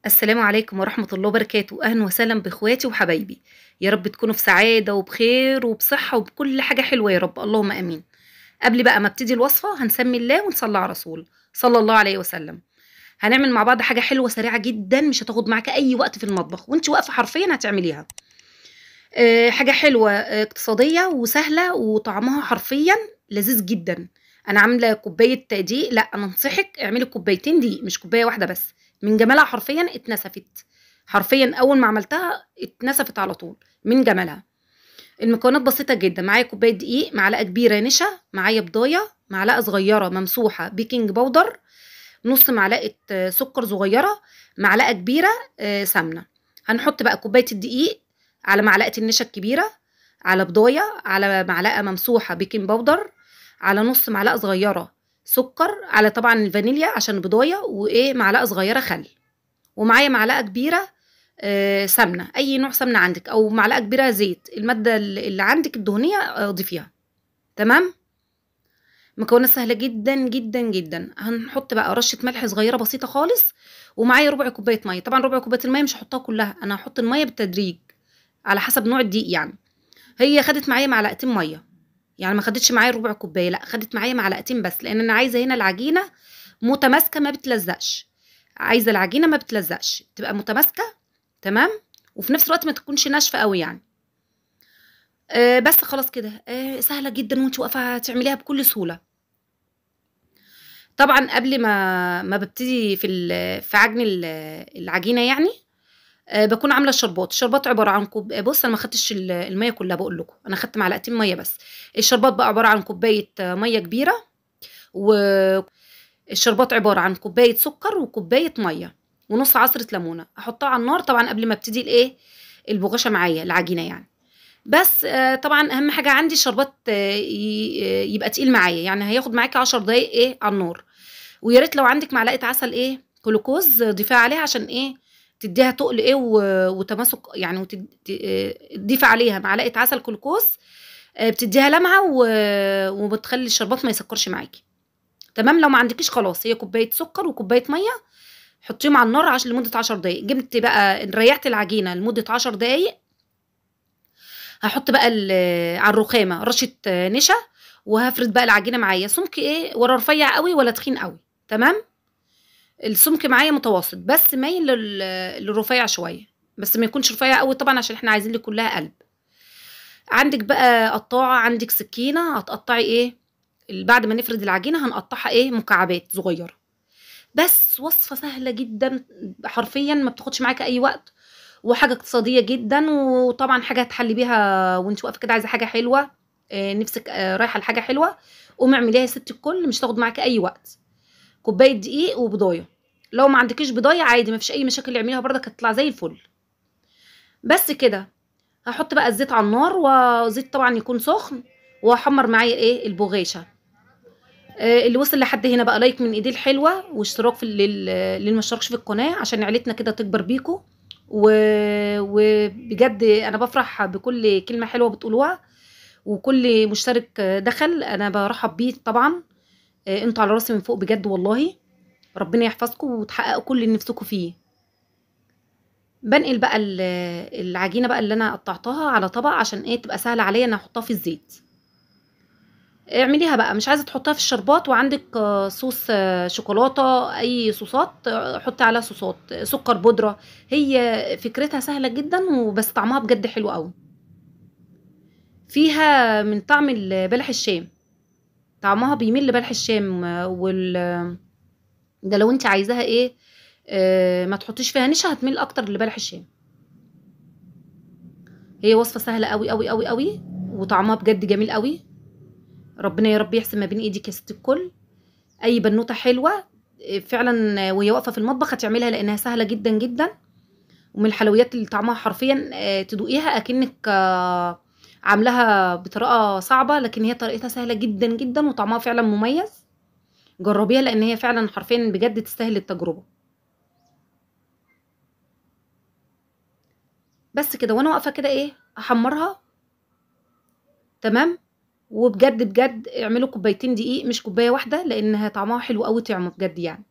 السلام عليكم ورحمة الله وبركاته، أهلا وسهلا بإخواتي وحبايبي. يا رب تكونوا في سعادة وبخير وبصحة وبكل حاجة حلوة يا رب، اللهم آمين. قبل بقى ما ابتدي الوصفة هنسمي الله ونصلي على رسول صلى الله عليه وسلم. هنعمل مع بعض حاجة حلوة سريعة جدا، مش هتاخد معاك أي وقت في المطبخ وانت واقفة حرفيا هتعمليها. حاجة حلوة، اقتصادية وسهلة وطعمها حرفيا لذيذ جدا. أنا عاملة كوباية دقيق، لا أنا أنصحك اعملي كوبايتين دقيق مش كوباية واحدة بس. من جمالها حرفيا اتنسفت. حرفيا أول ما عملتها اتنسفت على طول من جمالها. المكونات بسيطة جدا، معايا كوباية دقيق، معلقة كبيرة نشا، معايا بضاية، معلقة صغيرة ممسوحة بيكنج باودر، نص معلقة سكر صغيرة، معلقة كبيرة سمنة. هنحط بقى كوباية الدقيق على معلقة النشا الكبيرة، على بضاية، على معلقة ممسوحة بيكنج باودر، على نص معلقة صغيرة سكر، على طبعا الفانيليا عشان البضاية، وايه معلقة صغيرة خل، ومعايا معلقة كبيرة سمنة، اي نوع سمنة عندك، او معلقة كبيرة زيت، المادة اللي عندك الدهنية ضيفيها. تمام. مكونات سهله جدا جدا جدا. هنحط بقى رشه ملح صغيره بسيطه خالص، ومعايا ربع كوبايه ميه. طبعا ربع كوبايه الميه مش هحطها كلها، انا هحط الميه بالتدريج على حسب نوع الدقيق يعني. هي خدت معايا معلقتين ميه، يعني ما خدتش معايا ربع كوبايه، لا خدت معايا معلقتين بس، لان انا عايزه هنا العجينه متماسكه ما بتلزقش. عايزه العجينه ما بتلزقش، تبقى متماسكه. تمام. وفي نفس الوقت ما تكونش ناشفه قوي يعني. بس خلاص كده، سهله جدا وانت واقفه تعمليها بكل سهوله. طبعًا قبل ما بابتدي في عجن العجينة يعني، باكون عاملة الشربات. الشربات عبارة عن بُص أنا ما خدتش المَيّة كلّها باقول لكم، أنا خدت معلقتين مَيّة بس. الشربات بقى عبارة عن كوباية مَيّة كبيرة، والشربات عبارة عن كوباية سكر وكوباية مَيّة ونُص عصرة ليمونة، أحطها على النار طبعًا قبل ما ابتدي البغاشة معايا، العجينة يعني. بس طبعًا أهم حاجة عندي الشربات يبقى تقيل معايا، يعني هياخد معاكِ 10 دقايق على النار. ويا ريت لو عندِك معلقة عسل جلوكوز ضيفيها عليها عشان تدّيها تُقل وتماسك يعني، تضيفي عليها معلقة عسل جلوكوز، بتدّيها لمعة وبتخلّي الشربات ما يسكّرش معاكِ. تمام. لو ما عندكيش خلاص هي كوباية سكر وكوباية مَيّة، حطيهم على النار لمدة 10 دقايق. جبت بقى ريّحت العجينة لمدة 10 دقايق، هاحط بقى على الرخامة رشة نشا، وهافرد بقى العجينة معايا سمك ولا رفيع أوي ولا تخين أوي. تمام. السمك معايا متوسط بس مايل للرفيع شوية، بس ما يكونش رفيع أوي طبعًا عشان إحنا عايزين كلّها قلب. عندِك بقى قطّاعة، عندِك سكينة، هتقطّعي بعد ما نفرد العجينة هنقطّعها مكعبات صغيّرة. بس وصفة سهلة جدًا، حرفيًا ما بتاخدش معاكِ أي وقت، وحاجة اقتصادية جدًا، وطبعًا حاجة هتحلّي بيها وأنتِ واقفة كده عايزة حاجة حلوة، نِفْسِك رايحة لحاجة حلوة، قومي اعمليها يا ستّ الكل مش هتاخد معاكِ أي وقت. كوباية دقيق وبضاية، لو ما عندكيش بضاية عادي ما فيش أي مشاكل، اعمليها برضك هتطلع زي الفل. بس كده. هاحط بقى الزيت على النار، وزيت طبعًا يكون سخن، وهاحمّر معايا البغاشة. اللي وصل لحد هنا بقى لايك من إيديه الحلوة، واشتراك للي ما اشتركش في القناة عشان عيلتنا كده تكبر بيكم. و وبجد أنا بافرح بكل كلمة حلوة بتقولوها، وكل مشترك دخل أنا بارحّب بيه طبعًا. أنتم على راسي من فوق بجد والله. ربنا يحفظكم وتحققوا كل اللي نفسكم فيه. بانقل بقى العجينة بقى اللي أنا قطعتها على طبق عشان تبقى سهلة عليَّ إن أحطها في الزيت. اعمليها بقى، مش عايزة تحطيها في الشربات وعندِك صوص شوكولاتة، أي صوصات حطي عليها صوصات، سكر بودرة. هي فكرتها سهلة جدًا وبس طعمها بجد حلو أوي. فيها من طعم بلح الشام، طعمها بيميل لبلح الشام ده لو أنتِ عايزاها ما تحطيش فيها نشا هتميل أكتر لبلح الشام. هي وصفة سهلة أوي، أوي، أوي، أوي، وطعمها بجد جميل أوي. ربنا يا رب يحسن ما بين إيدِك يا ست الكل. أي بنوتة حلوة فعلًا وهي واقفة في المطبخ هتعملها لإنها سهلة جدًا، جدًا، ومن الحلويات اللي طعمها حرفيًا تدوقيها أكنِّك عاملاها بطريقة صعبة، لكن هي طريقتها سهلة جدًا، جدًا، وطعمها فعلًا مميز. جربيها لإن هي فعلًا حرفيًا بجد تستاهل التجربة. بس كده وأنا واقفة كده أحمّرها. تمام. وبجد، بجد اعملوا كوبايتين دقيق مش كوباية واحدة، لإنها طعمها حلو أوي طعمه بجد يعني.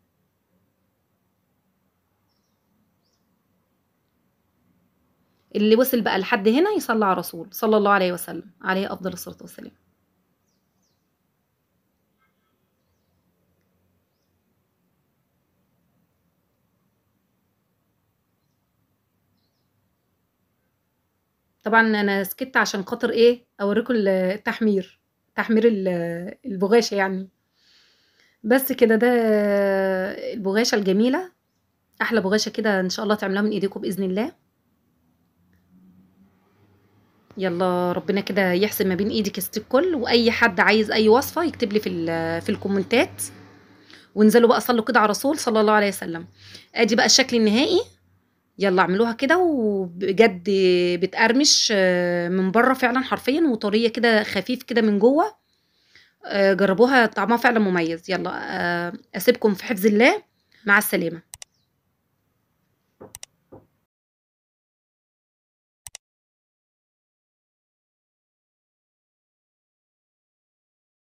اللي وصل بقى لحد هنا يصلي على رسول صلى الله عليه وسلم، عليه افضل الصلاه والسلام. طبعا انا سكت عشان خاطر ايه اوريكم التحمير، تحمير البغاشه يعني. بس كده، ده البغاشه الجميله، احلى بغاشه كده ان شاء الله تعملوها من ايديكم باذن الله. يلا ربنا كده يحسن ما بين ايدك يا ست الكل، واي حد عايز اي وصفه يكتب لي في الكومنتات، وانزلوا بقى صلوا كده على رسول صلى الله عليه وسلم. ادي بقى الشكل النهائي. يلا اعملوها كده، وبجد بتقرمش من بره فعلا حرفيا، وطريه كده خفيف كده من جوه. جربوها طعمها فعلا مميز. يلا اسيبكم في حفظ الله، مع السلامه.